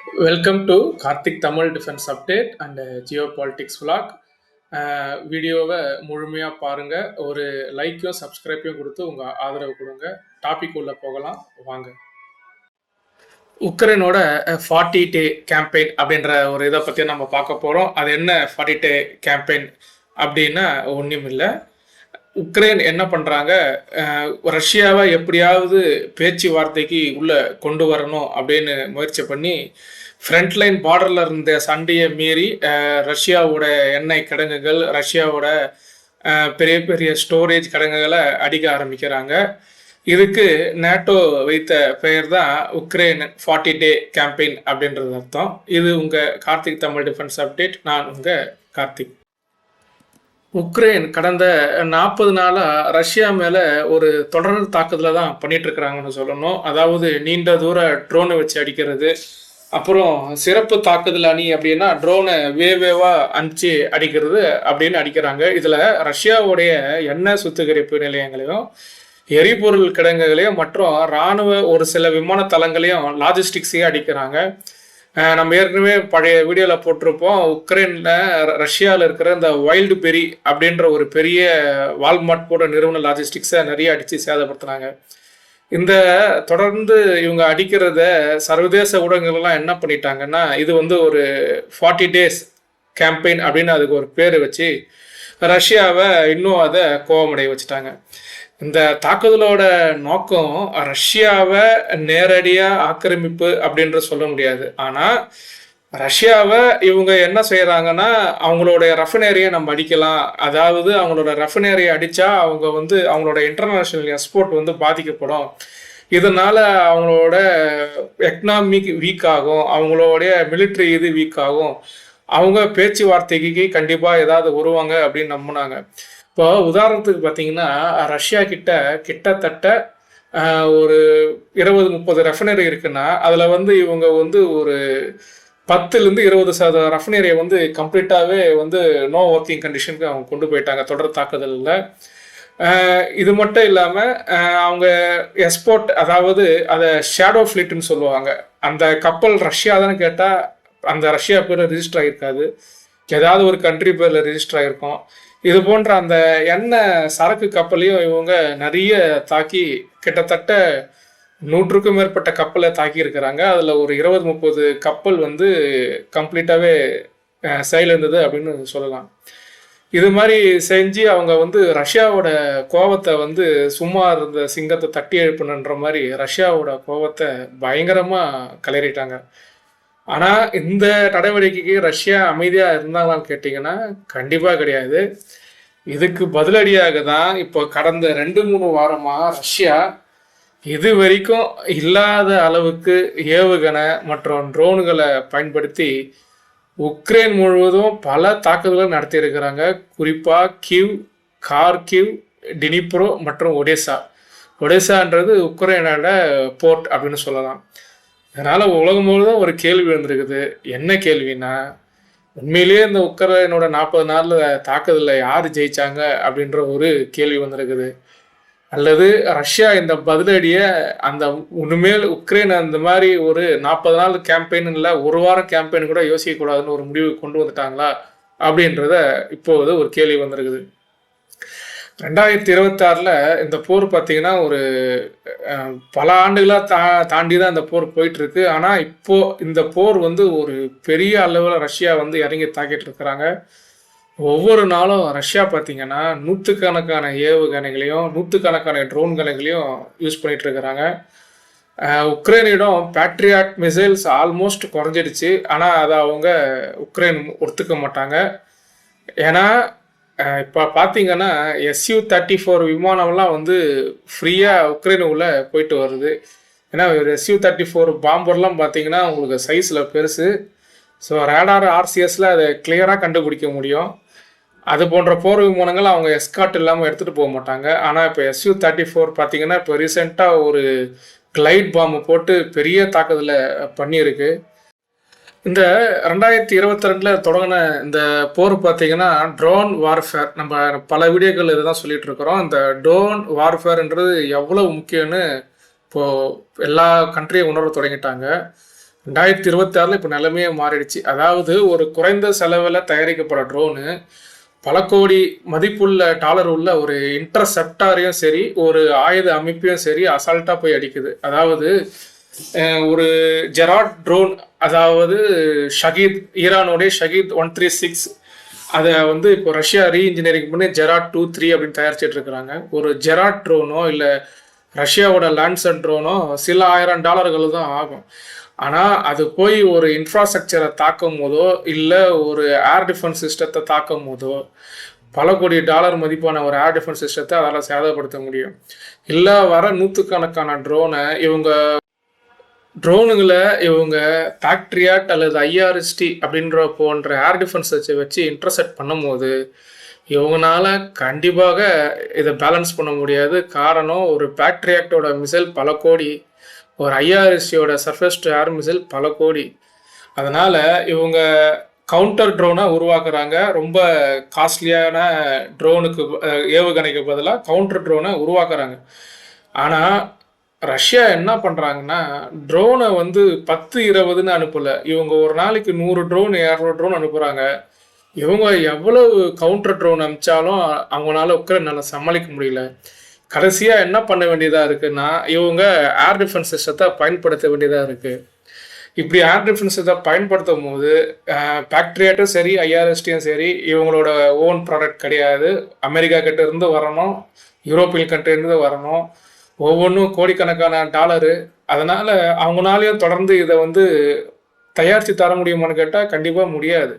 Welcome to Karthik Tamil defence update and Jio politics vlog. வீடியோவை முழுமையாக பாருங்கள். ஒரு லைக்கையும் சப்ஸ்கிரைப்பையும் கொடுத்து உங்கள் ஆதரவு கொடுங்க. டாபிக் உள்ள போகலாம் வாங்க. உக்ரைனோட 40 டே கேம்பெயின் அப்படின்ற ஒரு இதை பற்றி நம்ம பார்க்க போகிறோம். அது என்ன 40 டே கேம்பெயின் அப்படின்னா ஒன்றும் இல்லை. உக்ரைன் என்ன பண்ணுறாங்க, ரஷ்யாவை எப்படியாவது பேச்சுவார்த்தைக்கு உள்ளே கொண்டு வரணும் அப்படின்னு முயற்சி பண்ணி ஃப்ரண்ட்லைன் பார்டரில் இருந்த சண்டையை மீறி ரஷ்யாவோட எண்ணெய் கிடங்குகள், ரஷ்யாவோட பெரிய பெரிய ஸ்டோரேஜ் கிடங்குகளை அடிக்க ஆரம்பிக்கிறாங்க. இதுக்கு நேட்டோ வைத்த பெயர் தான் உக்ரைன் 40 டே கேம்பெயின் அப்படின்றது அர்த்தம். இது உங்கள் கார்த்திக் தமிழ் டிஃபென்ஸ் அப்டேட். நான் உங்கள் கார்த்திக். உக்ரைன் கடந்த 40 நாளாக ரஷ்யா மேலே ஒரு தொடர் தாக்குதலை தான் பண்ணிகிட்ருக்குறாங்கன்னு சொல்லணும். அதாவது நீண்ட தூர ட்ரோனை வச்சு அடிக்கிறது, அப்புறம் சிறப்பு தாக்குதல் அணி அப்படின்னா ட்ரோனை வேவாக அனுப்பிச்சு அடிக்கிறது அப்படின்னு அடிக்கிறாங்க. இதில் ரஷ்யாவுடைய எண்ணெய் சுத்திகரிப்பு நிலையங்களையும், எரிபொருள் கிடங்குகளையும், மற்றும் இராணுவ ஒரு சில விமான தளங்களையும், லாஜிஸ்டிக்ஸையும் அடிக்கிறாங்க. நம்ம ஏற்கனவே பழைய வீடியோவில் போட்டிருப்போம். உக்ரைனில் ரஷ்யாவில் இருக்கிற இந்த வைல்டு பெரி அப்படின்ற ஒரு பெரிய வால்மார்ட் போன்ற நிறுவன லாஜிஸ்டிக்ஸை நிறைய அடித்து சேதப்படுத்துனாங்க. இந்த தொடர்ந்து இவங்க அடிக்கிறத சர்வதேச ஊடகங்கள்லாம் என்ன பண்ணிட்டாங்கன்னா, இது வந்து ஒரு 40 டேஸ் கேம்பெயின் அப்படின்னு அதுக்கு ஒரு பேர் வச்சு ரஷ்யாவை இன்னும் அதை கோபமடைய வச்சுட்டாங்க. இந்த தாக்குதலோட நோக்கம் ரஷ்யாவை நேரடியாக ஆக்கிரமிப்பு அப்படின்ற சொல்ல முடியாது. ஆனால் ரஷ்யாவை இவங்க என்ன செய்கிறாங்கன்னா, அவங்களோட ரெஃபைனரியை நம்ம அடிக்கலாம். அதாவது அவங்களோட ரெஃபைனரியை அடித்தா அவங்க வந்து அவங்களோட இன்டர்நேஷ்னல் எக்ஸ்போர்ட் வந்து பாதிக்கப்படும். இதனால் அவங்களோட எக்கனாமிக் வீக் ஆகும், அவங்களுடைய மிலிட்ரி இது வீக் ஆகும், அவங்க பேச்சுவார்த்தைக்கு கண்டிப்பாக ஏதாவது வருவாங்க அப்படின்னு நம்பினாங்க. இப்போ உதாரணத்துக்கு பார்த்தீங்கன்னா, ரஷ்யா கிட்டத்தட்ட ஒரு 20-30 ரெஃபைனரி இருக்குன்னா அதில் வந்து இவங்க வந்து ஒரு 10-20% ரெஃபைனரியை வந்து கம்ப்ளீட்டாகவே வந்து நோ ஒர்க்கிங் கண்டிஷனுக்கு அவங்க கொண்டு போயிட்டாங்க தொடர் தாக்குதலில். இது மட்டும் இல்லாமல் அவங்க எக்ஸ்போர்ட், அதாவது அதை ஷேடோ ஃப்ளீட்டுன்னு சொல்லுவாங்க. அந்த கப்பல் ரஷ்யா தானே கேட்டால் அந்த ரஷ்யா பேர் ரிஜிஸ்டர் ஆகிருக்காது, ஏதாவது ஒரு கண்ட்ரி பேரில் ரிஜிஸ்டர் ஆகிருக்கும். இது போன்ற அந்த எண்ணெய் சரக்கு கப்பலையும் இவங்க நிறைய தாக்கி கிட்டத்தட்ட 100க்கும் மேற்பட்ட கப்பலை தாக்கி இருக்கிறாங்க. அதில் ஒரு 20-30 கப்பல் வந்து கம்ப்ளீட்டாகவே செயலிழந்தது அப்படின்னு சொல்லலாம். இது மாதிரி செஞ்சு அவங்க வந்து ரஷ்யாவோட கோபத்தை வந்து சும்மா இருந்த சிங்கத்தை தட்டி எழுப்பணுன்ற மாதிரி ரஷ்யாவோட கோபத்தை பயங்கரமாக கிளறிட்டாங்க. ஆனால் இந்த நடவடிக்கைக்கு ரஷ்யா அமைதியாக இருந்தாங்களான்னு கேட்டிங்கன்னா கண்டிப்பாக கிடையாது. இதுக்கு பதிலடியாக தான் இப்போ கடந்த 2-3 வாரமாக ரஷ்யா இது வரைக்கும் இல்லாத அளவுக்கு ஏவுகணை மற்றும் ட்ரோன்களை பயன்படுத்தி உக்ரைன் முழுவதும் பல தாக்குதல்களை நடத்தியிருக்கிறாங்க. குறிப்பாக கிவ், கார்கிவ், டினிப்ரோ மற்றும் ஒடேசான்றது உக்ரைனோட போர்ட் அப்படின்னு சொல்லலாம். இதனால் உலகம் முழுவதும் ஒரு கேள்வி வந்திருக்குது. என்ன கேள்வின்னா, உண்மையிலேயே இந்த உக்ரைனோட 40 நாளில் தாக்குதலில் யார் ஜெயிச்சாங்க அப்படின்ற ஒரு கேள்வி வந்திருக்குது. அல்லது ரஷ்யா இந்த பதிலடியை அந்த உண்மையில் உக்ரைன் அந்த மாதிரி ஒரு 40 நாள் கேம்பெயின் இல்லை, ஒரு வாரம் கேம்பெயின் கூட யோசிக்கக்கூடாதுன்னு ஒரு முடிவு கொண்டு வந்துட்டாங்களா அப்படின்றத இப்போது ஒரு கேள்வி வந்திருக்குது. 2026 இந்த போர் பார்த்தீங்கன்னா ஒரு பல ஆண்டுகளாக தாண்டி தான் இந்த போர் போயிட்டுருக்கு. ஆனால் இப்போது இந்த போர் வந்து ஒரு பெரிய அளவில் ரஷ்யா வந்து இறங்கி தாக்கிட்டு இருக்கிறாங்க. ஒவ்வொரு நாளும் ரஷ்யா பார்த்தீங்கன்னா நூற்றுக்கணக்கான ஏவுகணைகளையும் நூற்றுக்கணக்கான ட்ரோன்களையும் யூஸ் பண்ணிகிட்டு இருக்கிறாங்க. உக்ரைனிடம் பேட்ரியாட் மிசைல்ஸ் ஆல்மோஸ்ட் குறைஞ்சிடுச்சு. ஆனால் அதை அவங்க உக்ரைன் ஒத்துக்க மாட்டாங்க. ஏன்னா இப்போ பார்த்தீங்கன்னா Su-34 விமானம்லாம் வந்து ஃப்ரீயாக உக்ரைனுக்குள்ளே போயிட்டு வருது. ஏன்னா Su-34 பாம்பர்லாம் பார்த்தீங்கன்னா உங்களுக்கு சைஸில் பெருசு. ஸோ ரேடார் RCSல அதை கிளியராக கண்டுபிடிக்க முடியும். அது போன்ற போர் விமானங்கள் அவங்க எஸ்கார்ட் இல்லாமல் எடுத்துகிட்டு போக மாட்டாங்க. ஆனால் இப்போ Su-34 பார்த்தீங்கன்னா இப்போ ரீசெண்டாக ஒரு கிளைட் பாம்பு போட்டு பெரிய தாக்குதலை பண்ணியிருக்கு. இந்த 2022 தொடங்கின இந்த போர் பார்த்தீங்கன்னா ட்ரோன் வார்ஃபேர், நம்ம பல வீடியோக்கள் இதை தான் சொல்லிட்டு இருக்கிறோம். இந்த ட்ரோன் வார்ஃபேர்ன்றது எவ்வளோ முக்கியம்னு இப்போது எல்லா கண்ட்ரியும் உணர தொடங்கிட்டாங்க. 2026 இப்போ நிலைமையே மாறிடுச்சு. அதாவது ஒரு குறைந்த செலவில் தயாரிக்கப்படுற ட்ரோனு பல கோடி மதிப்புள்ள டாலர் உள்ள ஒரு இன்டர்செப்டாரையும் சரி, ஒரு ஆயுத அமைப்பையும் சரி அசால்ட்டாக போய் அடிக்குது. அதாவது ஒரு ஜெராட் ட்ரோன், அதாவது ஷஹீத், ஈரானோடைய ஷஹீத் 136, அதை வந்து இப்போ ரஷ்யா ரீஇன்ஜினியரிங் பண்ணி ஜெராட் 2-3 அப்படின்னு தயாரிச்சிட்டு இருக்கிறாங்க. ஒரு ஜெராட் ட்ரோனோ இல்லை ரஷ்யாவோட லான்சர் ட்ரோனோ சில $1000 தான் ஆகும். ஆனால் அது போய் ஒரு இன்ஃப்ராஸ்ட்ரக்சரை தாக்கும் போதோ இல்லை ஒரு ஏர் டிஃபென்ஸ் சிஸ்டத்தை தாக்கும் போதோ பல கோடி டாலர் மதிப்பான ஒரு ஏர் டிஃபென்ஸ் சிஸ்டத்தை அதால் சேதப்படுத்த முடியும். இல்லை வர நூற்றுக்கணக்கான ட்ரோனுங்களை இவங்க பேக்ட்ரியாட் அல்லது ஐஆர்எஸ்டி அப்படின்ற போன்ற ஏர் டிஃபென்ஸ் வச்சு இன்டர்செப்ட் பண்ணும்போது இவங்களால கண்டிப்பாக இதை பேலன்ஸ் பண்ண முடியாது. காரணம், ஒரு பேக்ட்ரியாக்டோட மிசைல் பல கோடி, ஒரு ஐஆர்எஸ்டியோட சர்ஃபேஸ் டு ஏர் மிசைல் பல கோடி. அதனால் இவங்க கவுண்டர் ட்ரோனை உருவாக்குறாங்க. ரொம்ப காஸ்ட்லியான ட்ரோனுக்கு ஏவுகணைக்கு பதிலாக கவுண்டர் ட்ரோனை உருவாக்குறாங்க. ஆனால் ரஷ்யா என்ன பண்ணுறாங்கன்னா, ட்ரோனை வந்து 10-20ன்னு அனுப்பலை. இவங்க ஒரு நாளைக்கு 100 ட்ரோன் 200 ட்ரோன் அனுப்புகிறாங்க. இவங்க எவ்வளவு கவுண்டர் ட்ரோன் அனுப்பிச்சாலும் அவங்களால உக்ரைனால சமாளிக்க முடியல. கடைசியாக என்ன பண்ண வேண்டியதாக இருக்குன்னா, இவங்க ஏர் டிஃபென்ஸ் சிஸ்டத்தை பயன்படுத்த வேண்டியதாக இருக்குது. இப்படி ஏர் டிஃபென்ஸ் சிஸ்டத்தை பயன்படுத்தும் போது பேக்ட்ரியாட்டும் சரி ஐஆர்எஸ்டியும் சரி இவங்களோட ஓன் ப்ராடக்ட் கிடையாது. அமெரிக்கா கிட்ட இருந்து வரணும், யூரோப்பியன் கண்ட்ரிலேருந்து வரணும், ஒவ்வொன்றும் கோடிக்கணக்கான டாலரு. அதனால் அவங்களாலையும் தொடர்ந்து இதை வந்து தயாரித்து தர முடியுமான்னு கேட்டால் கண்டிப்பாக முடியாது.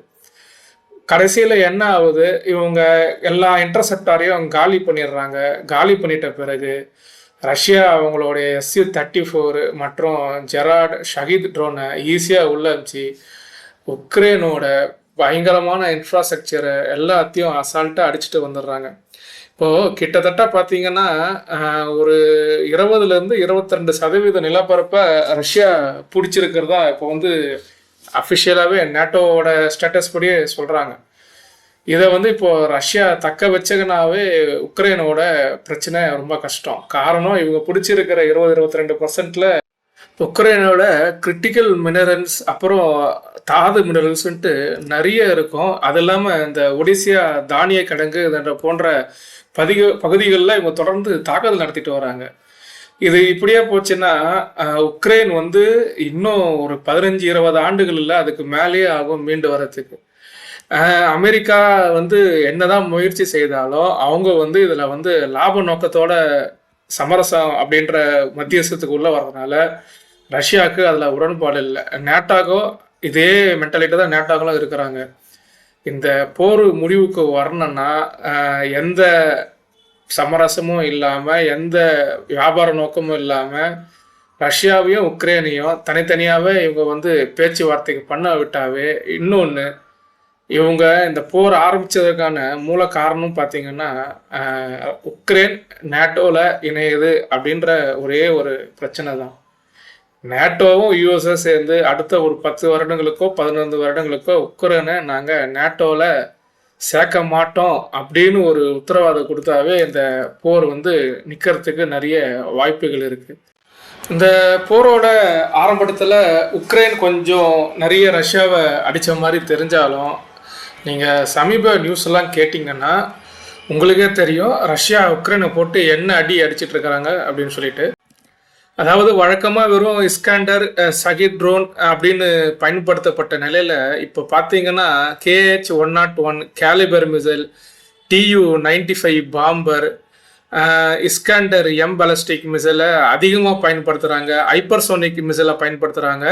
கடைசியில் என்ன ஆகுது, இவங்க எல்லா இன்டர்செப்டாரையும் காலி பண்ணிடுறாங்க. காலி பண்ணிட்ட பிறகு ரஷ்யா அவங்களுடைய SU-34 மற்றும் ஜெராட் ஷஹீத் ட்ரோனை ஈஸியாக உள்ளமிச்சு உக்ரைனோட பயங்கரமான இன்ஃப்ராஸ்ட்ரக்சரை எல்லாத்தையும் அசால்ட்டாக அடிச்சுட்டு வந்துடுறாங்க. இப்போது கிட்டத்தட்ட பார்த்தீங்கன்னா ஒரு 20-22% நிலப்பரப்பை ரஷ்யா பிடிச்சிருக்கிறதா இப்போ வந்து அஃபிஷியலாகவே நேட்டோவோட ஸ்டேட்டஸ் படியே சொல்கிறாங்க. இதை வந்து இப்போது ரஷ்யா தக்க வச்சகனாவே உக்ரைனோட பிரச்சனை ரொம்ப கஷ்டம். காரணம், இவங்க பிடிச்சிருக்கிற 20-22%ல் உக்ரைனோட கிரிட்டிக்கல் மினரல்ஸ் அப்புறம் தாது மினரல்ஸ்ன்ட்டு நிறைய இருக்கும். அது இல்லாமல் இந்த ஒடிசியா தானிய கிடங்கு போன்ற பகுதிகளில் இவங்க தொடர்ந்து தாக்குதல் நடத்திட்டு வராங்க. இது இப்படியே போச்சுன்னா உக்ரைன் வந்து இன்னும் ஒரு 15-20 ஆண்டுகள் இல்லை, அதுக்கு மேலேயே ஆகும் மீண்டு வர்றதுக்கு. அமெரிக்கா வந்து என்னதான் முயற்சி செய்தாலும் அவங்க வந்து இதில் வந்து லாப நோக்கத்தோட சமரசம் அப்படின்ற மத்தியஸ்தத்துக்கு உள்ள வர்றதுனால ரஷ்யாவுக்கு அதில் உடன்பாடு இல்லை. நேட்டாகோ இதே மென்டாலிட்டி தான் நேட்டாகலாம் இருக்கிறாங்க. இந்த போர் முடிவுக்கு வரணும்னா எந்த சமரசமும் இல்லாமல் எந்த வியாபார நோக்கமும் இல்லாமல் ரஷ்யாவையும் உக்ரைனையும் தனித்தனியாகவே இவங்க வந்து பேச்சுவார்த்தைக்கு பண்ண விட்டாவே, இன்னொன்று இவங்க இந்த போர் ஆரம்பித்ததுக்கான மூல காரணம் பார்த்திங்கன்னா உக்ரைன் நேட்டோவில் இணையுது அப்படின்ற ஒரே ஒரு பிரச்சனை தான். நேட்டோவும் யூஎஸ்ஏ சேர்ந்து அடுத்த ஒரு 10 வருடங்களுக்கோ 15 வருடங்களுக்கோ உக்ரைனை நாங்கள் நேட்டோவில் சேர்க்க மாட்டோம் அப்படின்னு ஒரு உத்தரவாதம் கொடுத்தாவே இந்த போர் வந்து நிற்கிறதுக்கு நிறைய வாய்ப்புகள் இருக்குது. இந்த போரோட ஆரம்பத்தில் உக்ரைன் கொஞ்சம் நிறைய ரஷ்யாவை அடித்த மாதிரி தெரிஞ்சாலும் நீங்கள் சமீப நியூஸ் எல்லாம் கேட்டிங்கன்னா உங்களுக்கே தெரியும் ரஷ்யா உக்ரைனை போட்டு என்ன அடி அடிச்சிட்டு இருக்கிறாங்க அப்படின்னு சொல்லிட்டு. அதாவது வழக்கமாக வெறும் இஸ்காண்டர் ஷஹீத் ட்ரோன் அப்படின்னு பயன்படுத்தப்பட்ட நிலையில் இப்போ பார்த்தீங்கன்னா KH-101 Kalibr missile, TU-95 bomber, Iskander M ballistic மிசைலை அதிகமாக பயன்படுத்துகிறாங்க. ஹைப்பர்சோனிக் மிசைலை பயன்படுத்துகிறாங்க.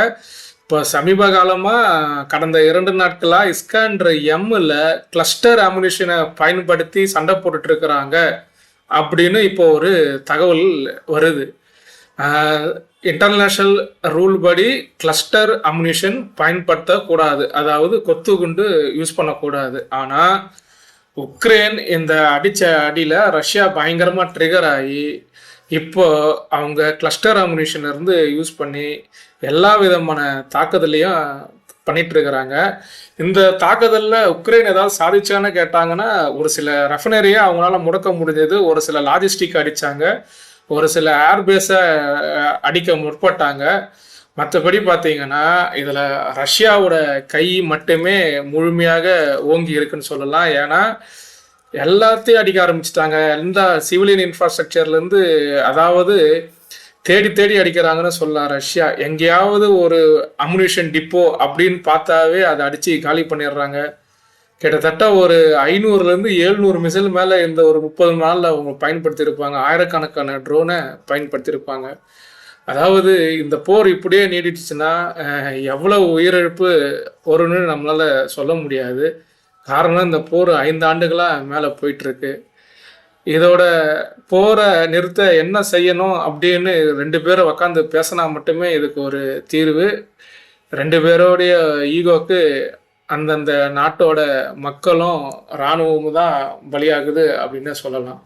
இப்போ சமீப காலமாக கடந்த 2 நாட்களாக இஸ்காண்டர் M-ல் கிளஸ்டர் அம்யூனிஷனை பயன்படுத்தி சண்டை போட்டுட்ருக்கிறாங்க அப்படின்னு இப்போ ஒரு தகவல் வருது. இன்டர்நேஷ்னல் ரூல் படி கிளஸ்டர் அம்யூனிஷன் பயன்படுத்தக்கூடாது, அதாவது கொத்து குண்டு யூஸ் பண்ணக்கூடாது. ஆனால் உக்ரைன் இந்த அடித்த அடியில் ரஷ்யா பயங்கரமாக ட்ரிகர் ஆகி இப்போ அவங்க கிளஸ்டர் அம்யூனிஷன் இருந்து யூஸ் பண்ணி எல்லா விதமான தாக்குதலையும் பண்ணிகிட்ருக்கிறாங்க. இந்த தாக்குதலில் உக்ரைன் ஏதாவது சாதிச்சான்னு கேட்டாங்கன்னா ஒரு சில ரெஃபனரியை அவங்களால முடக்க முடிஞ்சது, ஒரு சில லாஜிஸ்டிக் அடித்தாங்க, ஒரு சில ஏர்பேஸை அடிக்க முற்பட்டாங்க, மற்றபடி பார்த்தீங்கன்னா இதில் ரஷ்யாவோட கை மட்டுமே முழுமையாக ஓங்கி இருக்குன்னு சொல்லலாம். ஏன்னா எல்லாத்தையும் அடிக்க ஆரம்பிச்சிட்டாங்க. எந்த சிவிலியன் இன்ஃப்ராஸ்ட்ரக்சர்லேருந்து, அதாவது தேடி தேடி அடிக்கிறாங்கன்னு சொல்லலாம். ரஷ்யா எங்கேயாவது ஒரு அம்யூனிஷன் டிப்போ அப்படின்னு பார்த்தாவே அதை அடித்து காலி பண்ணிடுறாங்க. கிட்டத்தட்ட ஒரு 500லேருந்து 700 மிசைல் மேலே இந்த ஒரு 30 நாளில் அவங்க பயன்படுத்தியிருப்பாங்க. ஆயிரக்கணக்கான ட்ரோனை பயன்படுத்தியிருப்பாங்க. அதாவது இந்த போர் இப்படியே நீடிச்சுன்னா எவ்வளோ உயிரிழப்பு வரும்னு நம்மளால் சொல்ல முடியாது. காரணம் இந்த போர் 5 ஆண்டுகளாக மேலே போயிட்டுருக்கு. இதோட போரை நிறுத்த என்ன செய்யணும் அப்படின்னு 2 பேரை உக்காந்து பேசினா மட்டுமே இதுக்கு ஒரு தீர்வு. 2 பேரோடைய ஈகோக்கு அந்தந்த நாட்டோட மக்களும் இராணுவமும் தான் பலியாகுது அப்படின்னு சொல்லலாம்.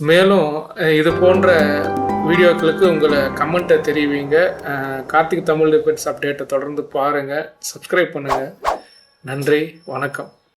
மேலும் இது போன்ற வீடியோக்களுக்கு உங்களை கமெண்ட்டை தெரிவிங்க. கார்த்திக் தமிழ் டிஃபென்ஸ் அப்டேட்டை தொடர்ந்து பாருங்கள், சப்ஸ்கிரைப் பண்ணுங்கள். நன்றி, வணக்கம்.